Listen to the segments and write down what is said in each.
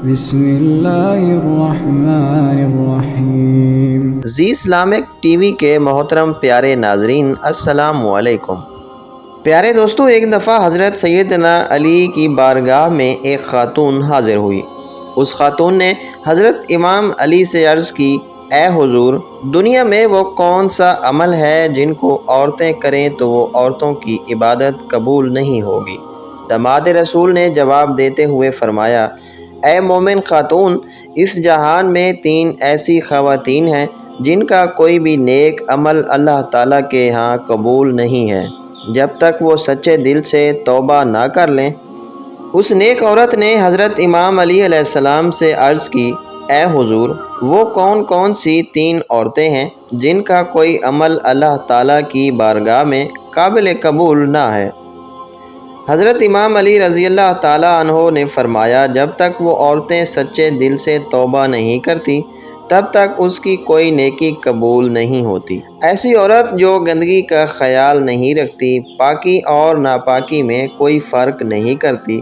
بسم اللہ الرحمن الرحیم۔ زی اسلامک ٹی وی کے محترم پیارے ناظرین، السلام علیکم۔ پیارے دوستو، ایک دفعہ حضرت سیدنا علی کی بارگاہ میں ایک خاتون حاضر ہوئی۔ اس خاتون نے حضرت امام علی سے عرض کی، اے حضور، دنیا میں وہ کون سا عمل ہے جن کو عورتیں کریں تو وہ عورتوں کی عبادت قبول نہیں ہوگی؟ داماد رسول نے جواب دیتے ہوئے فرمایا، اے مومن خاتون، اس جہان میں 3 ایسی خواتین ہیں جن کا کوئی بھی نیک عمل اللہ تعالیٰ کے ہاں قبول نہیں ہے جب تک وہ سچے دل سے توبہ نہ کر لیں۔ اس نیک عورت نے حضرت امام علی علیہ السلام سے عرض کی، اے حضور، وہ کون کون سی 3 عورتیں ہیں جن کا کوئی عمل اللہ تعالیٰ کی بارگاہ میں قابل قبول نہ ہے؟ حضرت امام علی رضی اللہ تعالیٰ عنہ نے فرمایا، جب تک وہ عورتیں سچے دل سے توبہ نہیں کرتی تب تک اس کی کوئی نیکی قبول نہیں ہوتی۔ ایسی عورت جو گندگی کا خیال نہیں رکھتی، پاکی اور ناپاکی میں کوئی فرق نہیں کرتی۔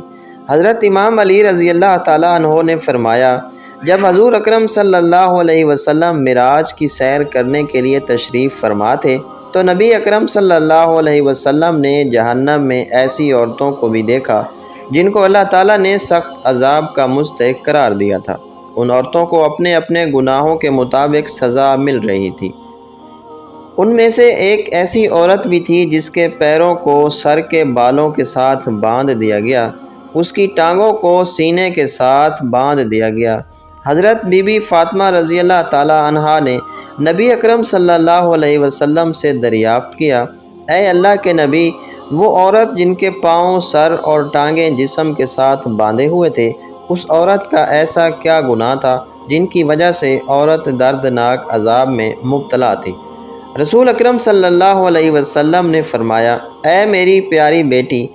حضرت امام علی رضی اللہ تعالیٰ عنہ نے فرمایا، جب حضور اکرم صلی اللہ علیہ وسلم معراج کی سیر کرنے کے لیے تشریف فرما تھے تو نبی اکرم صلی اللہ علیہ وسلم نے جہنم میں ایسی عورتوں کو بھی دیکھا جن کو اللہ تعالیٰ نے سخت عذاب کا مستحق قرار دیا تھا۔ ان عورتوں کو اپنے اپنے گناہوں کے مطابق سزا مل رہی تھی۔ ان میں سے ایک ایسی عورت بھی تھی جس کے پیروں کو سر کے بالوں کے ساتھ باندھ دیا گیا، اس کی ٹانگوں کو سینے کے ساتھ باندھ دیا گیا۔ حضرت بی بی فاطمہ رضی اللہ تعالی عنہا نے نبی اکرم صلی اللہ علیہ وسلم سے دریافت کیا، اے اللہ کے نبی، وہ عورت جن کے پاؤں، سر اور ٹانگیں جسم کے ساتھ باندھے ہوئے تھے، اس عورت کا ایسا کیا گناہ تھا جن کی وجہ سے عورت دردناک عذاب میں مبتلا تھی؟ رسول اکرم صلی اللہ علیہ وسلم نے فرمایا، اے میری پیاری بیٹی،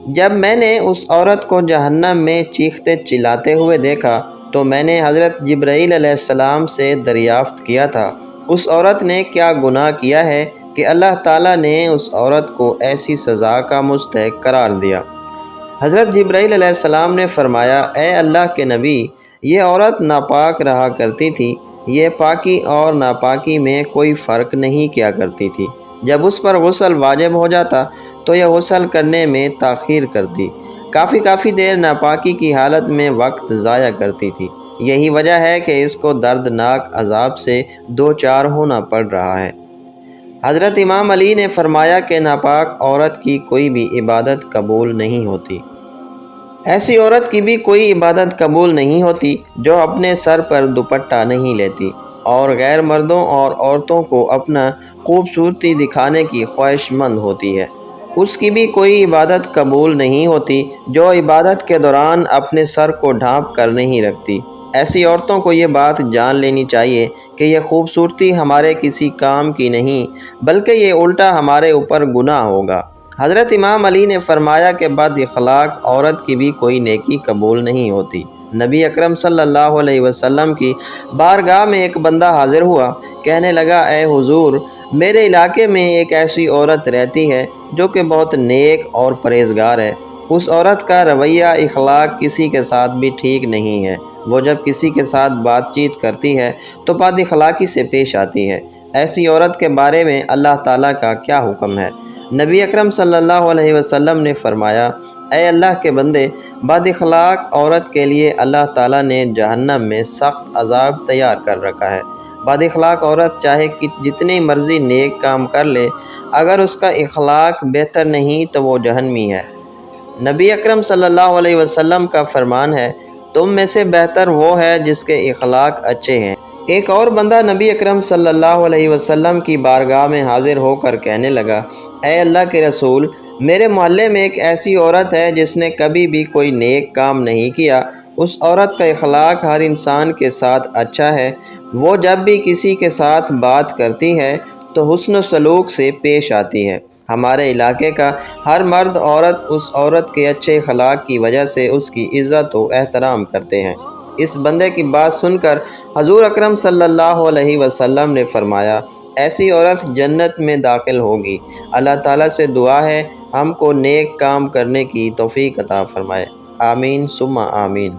جب میں نے اس عورت کو جہنم میں چیختے چلاتے ہوئے دیکھا تو میں نے حضرت جبرائیل علیہ السلام سے دریافت کیا تھا، اس عورت نے کیا گناہ کیا ہے کہ اللہ تعالیٰ نے اس عورت کو ایسی سزا کا مستحق قرار دیا؟ حضرت جبرائیل علیہ السلام نے فرمایا، اے اللہ کے نبی، یہ عورت ناپاک رہا کرتی تھی، یہ پاکی اور ناپاکی میں کوئی فرق نہیں کیا کرتی تھی۔ جب اس پر غسل واجب ہو جاتا تو یہ غسل کرنے میں تاخیر کرتی، کافی دیر ناپاکی کی حالت میں وقت ضائع کرتی تھی۔ یہی وجہ ہے کہ اس کو دردناک عذاب سے دوچار ہونا پڑ رہا ہے۔ حضرت امام علی نے فرمایا کہ ناپاک عورت کی کوئی بھی عبادت قبول نہیں ہوتی۔ ایسی عورت کی بھی کوئی عبادت قبول نہیں ہوتی جو اپنے سر پر دوپٹہ نہیں لیتی اور غیر مردوں اور عورتوں کو اپنا خوبصورتی دکھانے کی خواہش مند ہوتی ہے۔ اس کی بھی کوئی عبادت قبول نہیں ہوتی جو عبادت کے دوران اپنے سر کو ڈھانپ کر نہیں رکھتی۔ ایسی عورتوں کو یہ بات جان لینی چاہیے کہ یہ خوبصورتی ہمارے کسی کام کی نہیں بلکہ یہ الٹا ہمارے اوپر گناہ ہوگا۔ حضرت امام علی نے فرمایا کہ بد اخلاق عورت کی بھی کوئی نیکی قبول نہیں ہوتی۔ نبی اکرم صلی اللہ علیہ وسلم کی بارگاہ میں ایک بندہ حاضر ہوا، کہنے لگا، اے حضور، میرے علاقے میں ایک ایسی عورت رہتی ہے جو کہ بہت نیک اور پرہیزگار ہے۔ اس عورت کا رویہ اخلاق کسی کے ساتھ بھی ٹھیک نہیں ہے، وہ جب کسی کے ساتھ بات چیت کرتی ہے تو بد اخلاقی سے پیش آتی ہے۔ ایسی عورت کے بارے میں اللہ تعالیٰ کا کیا حکم ہے؟ نبی اکرم صلی اللہ علیہ وسلم نے فرمایا، اے اللہ کے بندے، بد اخلاق عورت کے لیے اللہ تعالیٰ نے جہنم میں سخت عذاب تیار کر رکھا ہے۔ بد اخلاق عورت چاہے جتنی مرضی نیک کام کر لے، اگر اس کا اخلاق بہتر نہیں تو وہ جہنمی ہے۔ نبی اکرم صلی اللہ علیہ وسلم کا فرمان ہے، تم میں سے بہتر وہ ہے جس کے اخلاق اچھے ہیں۔ ایک اور بندہ نبی اکرم صلی اللہ علیہ وسلم کی بارگاہ میں حاضر ہو کر کہنے لگا، اے اللہ کے رسول، میرے محلے میں ایک ایسی عورت ہے جس نے کبھی بھی کوئی نیک کام نہیں کیا۔ اس عورت کا اخلاق ہر انسان کے ساتھ اچھا ہے، وہ جب بھی کسی کے ساتھ بات کرتی ہے تو حسن و سلوک سے پیش آتی ہے۔ ہمارے علاقے کا ہر مرد عورت اس عورت کے اچھے اخلاق کی وجہ سے اس کی عزت و احترام کرتے ہیں۔ اس بندے کی بات سن کر حضور اکرم صلی اللہ علیہ وسلم نے فرمایا، ایسی عورت جنت میں داخل ہوگی۔ اللہ تعالیٰ سے دعا ہے ہم کو نیک کام کرنے کی توفیق عطا فرمائے۔ آمین ثم آمین۔